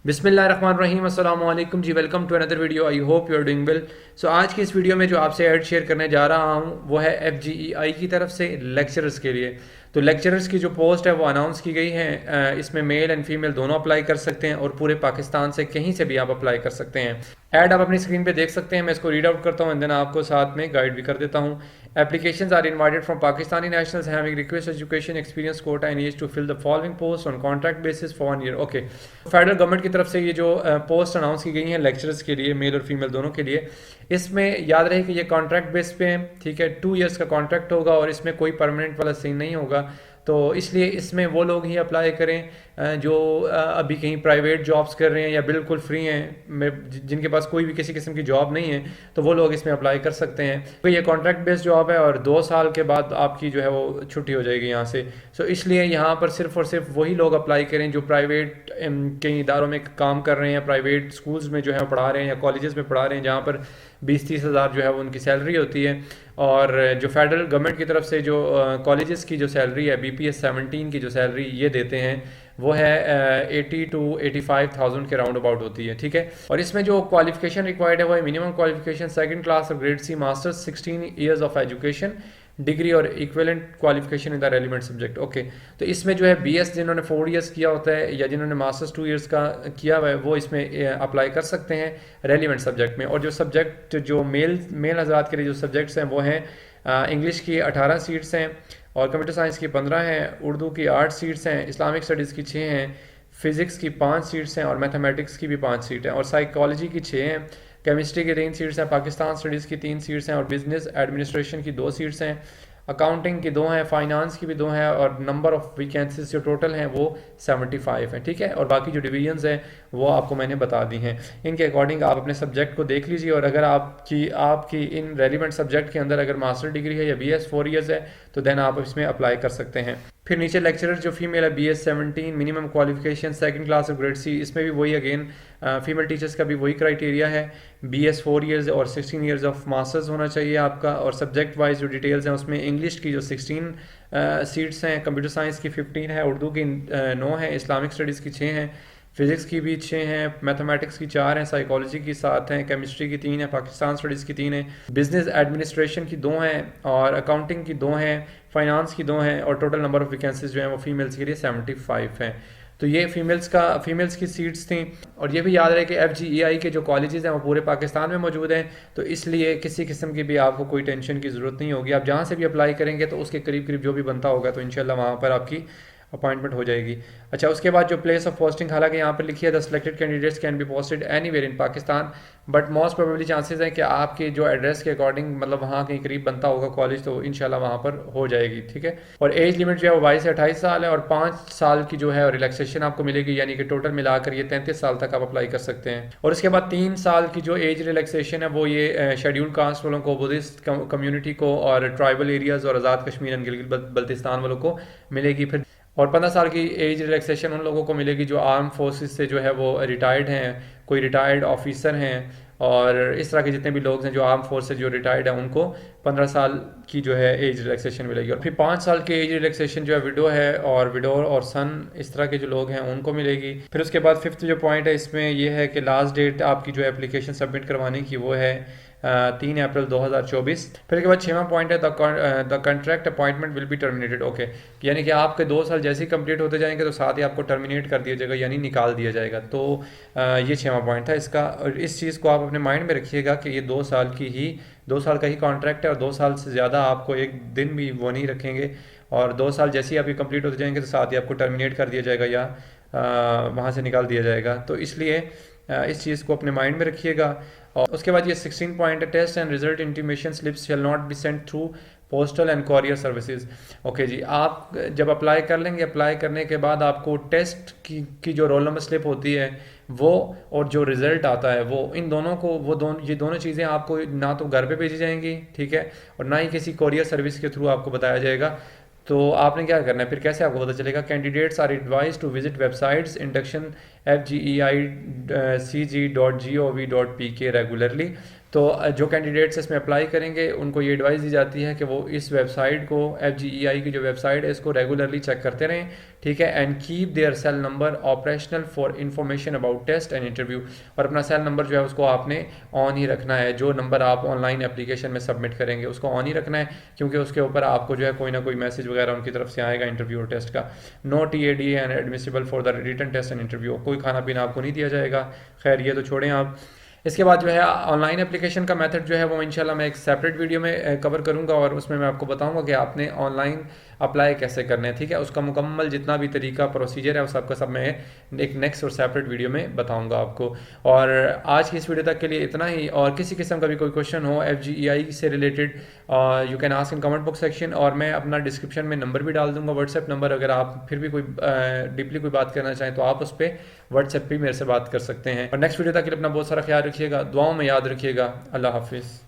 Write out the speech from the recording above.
बिस्मिल्लाहिर्रहमानिर्रहीम अस्सलाम वालेकुम जी। Welcome to another video. I hope you are doing well. So आज की इस वीडियो में जो आपसे ऐड शेयर करने जा रहा हूँ वो है FGEI की तरफ से लेक्चरर्स के लिए। तो लेक्चरर्स की जो पोस्ट है वो अनाउंस की गई है। इसमें मेल एंड फीमेल दोनों अप्लाई कर सकते हैं और पूरे पाकिस्तान से कहीं से भी आप अप्लाई कर सकते हैं। ऐड आप अपनी स्क्रीन पे देख सकते हैं। मैं इसको रीड आउट करता हूँ एंड देन आपको साथ में गाइड भी कर देता हूँ। Applications are invited from Pakistani nationals having request education experience quota and age to fill the following posts on contract basis for 1 year. Okay. Federal government की तरफ से ये जो पोस्ट अनाउंस की गई हैं लेक्चरर्स के लिए, मेल और फीमेल दोनों के लिए, इसमें याद रहे कि ये कॉन्ट्रैक्ट बेस पे है, ठीक है। 2 इयर्स का कॉन्ट्रैक्ट होगा और इसमें कोई परमानेंट वाला सीन नहीं होगा। तो इसलिए इसमें वो लोग ही अप्लाई करें जो अभी कहीं प्राइवेट जॉब्स कर रहे हैं या बिल्कुल फ्री हैं, जिनके पास कोई भी किसी किस्म की जॉब नहीं है, तो वो लोग इसमें अप्लाई कर सकते हैं। तो ये कॉन्ट्रैक्ट बेस्ड जॉब है और 2 साल के बाद आपकी जो है वो छुट्टी हो जाएगी यहाँ से। सो इसलिए यहाँ पर सिर्फ और सिर्फ वही लोग अप्लाई करें जो प्राइवेट कई इदारों में काम कर रहे हैं, प्राइवेट स्कूल्स में जो है पढ़ा रहे हैं या कॉलेजेस में पढ़ा रहे हैं, जहाँ पर 20-30 हज़ार जो है वो उनकी सैलरी होती है। और जो फेडरल गवर्नमेंट की तरफ से जो कॉलेजेस की जो सैलरी है, BPS 17 की जो सैलरी ये देते हैं, वो है 80 to 85,000 के राउंड अबाउट होती है, ठीक है। और इसमें जो क्वालिफिकेशन रिक्वायर्ड है वो है मिनिमम क्वालिफिकेशन 2nd क्लास और grade C masters, 16 years of education, degree और equivalent qualification in the relevant subject. Okay. तो इसमें जो है BS जिन्होंने 4 इयर्स किया होता है या जिन्होंने मास्टर्स 2 इयर्स का किया हुआ है वो इसमें अप्लाई कर सकते हैं रेलिवेंट सब्जेक्ट में। और जो सब्जेक्ट जो मेल हजरात के लिए जो सब्जेक्ट्स हैं वो हैं इंग्लिश की 18 सीट्स हैं और कंप्यूटर साइंस की 15 हैं, उर्दू की 8 सीट्स हैं, इस्लामिक स्टडीज़ की 6 हैं, फिज़िक्स की 5 सीट्स हैं और मैथमेटिक्स की भी 5 सीट हैं और साइकोलॉजी की 6 हैं, केमिस्ट्री की 3 सीट्स हैं, पाकिस्तान स्टडीज़ की 3 सीट्स हैं और बिजनेस एडमिनिस्ट्रेशन की 2 सीट्स हैं, अकाउंटिंग की 2 हैं, फाइनेंस की भी 2 हैं और नंबर ऑफ़ वैकेंसीज जो टोटल हैं वो 75 हैं, ठीक है। और बाकी जो डिवीजन्स हैं वो आपको मैंने बता दी हैं। इनके अकॉर्डिंग आप अपने सब्जेक्ट को देख लीजिए और अगर आपकी इन रेलिवेंट सब्जेक्ट के अंदर अगर मास्टर डिग्री है या BS 4 ईयर्स है तो देन आप इसमें अप्लाई कर सकते हैं। फिर नीचे लेक्चरर जो फीमेल है BS 17 minimum qualification 2nd class और ग्रेड C, इसमें भी वही अगेन फीमेल टीचर्स का भी वही क्राइटेरिया है। BS 4 ईयर्स और 16 ईयर्स ऑफ मास्टर्स होना चाहिए आपका। और सब्जेक्ट वाइज जो डिटेल्स हैं उसमें इंग्लिश की जो 16 सीट्स हैं, कंप्यूटर साइंस की 15 है, उर्दू की 9 है, इस्लामिक स्टडीज़ की 6 हैं, फिज़िक्स की भी 6 हैं, मैथमेटिक्स की 4 हैं, साइकोलॉजी की 7 हैं, केमिस्ट्री की 3 है, पाकिस्तान स्टडीज़ की 3 है, बिजनेस एडमिनिस्ट्रेशन की 2 हैं और अकाउंटिंग की 2 हैं, फाइनेंस की 2 हैं और टोटल नंबर ऑफ़ वैकेंसीज जो हैं वो फीमेल्स के लिए 75 हैं। तो ये फीमेल्स की सीट्स थी। और ये भी याद रहे कि FGEI के जो कॉलेजेस हैं वो पूरे पाकिस्तान में मौजूद हैं, तो इसलिए किसी किस्म की भी आपको कोई टेंशन की ज़रूरत नहीं होगी। आप जहाँ से भी अप्लाई करेंगे तो उसके करीब करीब जो भी बनता होगा तो इंशाल्लाह वहाँ पर आपकी अपॉइंटमेंट हो जाएगी। अच्छा, उसके बाद जो प्लेस ऑफ पोस्टिंग, हालांकि यहाँ पर लिखी है the selected candidates can be posted anywhere in Pakistan, but most probably chances हैं कि आपके जो एड्रेस के अकॉर्डिंग मतलब वहाँ कहीं करीब बनता होगा कॉलेज तो इंशाल्लाह वहाँ पर हो जाएगी, ठीक है। और एज लिमिट जो है वो 22 से 28 साल है और 5 साल की जो है रिलैक्सेशन आपको मिलेगी, यानी कि टोटल मिलाकर ये 33 साल तक आप अप्लाई कर सकते हैं। और उसके बाद 3 साल की जो एज रिलैक्सेशन है वो ये शेड्यूल कास्ट वालों को, बुद्धिस्ट कम्युनिटी को और ट्राइबल एरियाज़ और आज़ाद कश्मीर एंड गिलगित बल्तिस्तान वालों को मिलेगी। फिर और 15 साल की एज रिलैक्सेशन उन लोगों को मिलेगी जो आर्म फोर्सेस से जो है वो रिटायर्ड हैं, कोई रिटायर्ड ऑफिसर हैं और इस तरह के जितने भी लोग हैं जो आर्म फोर्स से जो रिटायर्ड हैं उनको 15 साल की जो है एज रिलैक्सेशन मिलेगी। और फिर 5 साल की एज रिलैक्सेशन जो है विडो और सन इस तरह के जो लोग हैं उनको मिलेगी। फिर उसके बाद 5th जो पॉइंट है इसमें यह है कि लास्ट डेट आपकी जो एप्लीकेशन सबमिट करवाने की वो है 3 अप्रैल 2024। फिर उसके बाद 6वां पॉइंट है the contract appointment will be terminated. Okay, यानी कि आपके 2 साल जैसे ही कंप्लीट होते जाएंगे तो साथ ही आपको टर्मिनेट कर दिया जाएगा, यानी निकाल दिया जाएगा। तो ये 6वां पॉइंट था इसका। और इस चीज़ को आप अपने माइंड में रखिएगा कि ये 2 साल का ही कॉन्ट्रैक्ट है और 2 साल से ज़्यादा आपको एक दिन भी वो नहीं रखेंगे। और 2 साल जैसे ही आपके कंप्लीट होते जाएंगे तो साथ ही आपको टर्मिनेट कर दिया जाएगा या वहाँ से निकाल दिया जाएगा। तो इसलिए इस चीज़ को अपने माइंड में रखिएगा। और उसके बाद ये 16 पॉइंट है, test and result intimation slips shall not be sent through postal and courier services. Okay जी, आप जब अप्लाई कर लेंगे, अप्लाई करने के बाद आपको टेस्ट की जो रोल नंबर स्लिप होती है वो और जो रिज़ल्ट आता है वो इन दोनों को ये दोनों चीज़ें आपको ना तो घर पे भेजी जाएंगी, ठीक है, और ना ही किसी कॉरियर सर्विस के थ्रू आपको बताया जाएगा। तो आपने क्या करना है, फिर कैसे आपको पता चलेगा? Candidates are advise to visit websites induction fgei.cg.gov.pk regularly. तो जो कैंडिडेट्स इसमें अप्लाई करेंगे उनको ये एडवाइस दी जाती है कि वो इस वेबसाइट को, FGEI की जो वेबसाइट है, इसको रेगुलरली चेक करते रहें, ठीक है। And keep their cell number operational for information about test and interview. और अपना सेल नंबर जो है उसको आपने ऑन ही रखना है। जो नंबर आप ऑनलाइन एप्लीकेशन में सबमिट करेंगे उसको ऑन ही रखना है, क्योंकि उसके ऊपर आपको जो है कोई ना कोई मैसेज वगैरह उनकी तरफ से आएगा इंटरव्यू और टेस्ट का। No TAD and admissible for the written test and interview. कोई खाना पीना आपको नहीं दिया जाएगा। खैर ये तो छोड़ें आप। इसके बाद जो है ऑनलाइन एप्लीकेशन का मेथड जो है वो इंशाल्लाह मैं एक सेपरेट वीडियो में कवर करूंगा, और उसमें मैं आपको बताऊंगा कि आपने ऑनलाइन अप्लाई कैसे करना है, ठीक है। उसका मुकम्मल जितना भी तरीका प्रोसीजर है वो सबका सब मैं एक नेक्स्ट और सेपरेट वीडियो में बताऊंगा आपको। और आज की इस वीडियो तक के लिए इतना ही। और किसी किस्म का भी कोई क्वेश्चन हो FGEI से related, you can ask in comment box section, और मैं अपना डिस्क्रिप्शन में नंबर भी डाल दूंगा, व्हाट्सएप नंबर। अगर आप फिर भी कोई डीपली कोई बात करना चाहें तो आप उस पर व्हाट्सएप पे मेरे से बात कर सकते हैं। और नेक्स्ट वीडियो तक के लिए अपना बहुत सारा ख्याल रखिएगा, दुआओं में याद रखिएगा। अल्लाह हाफिज़।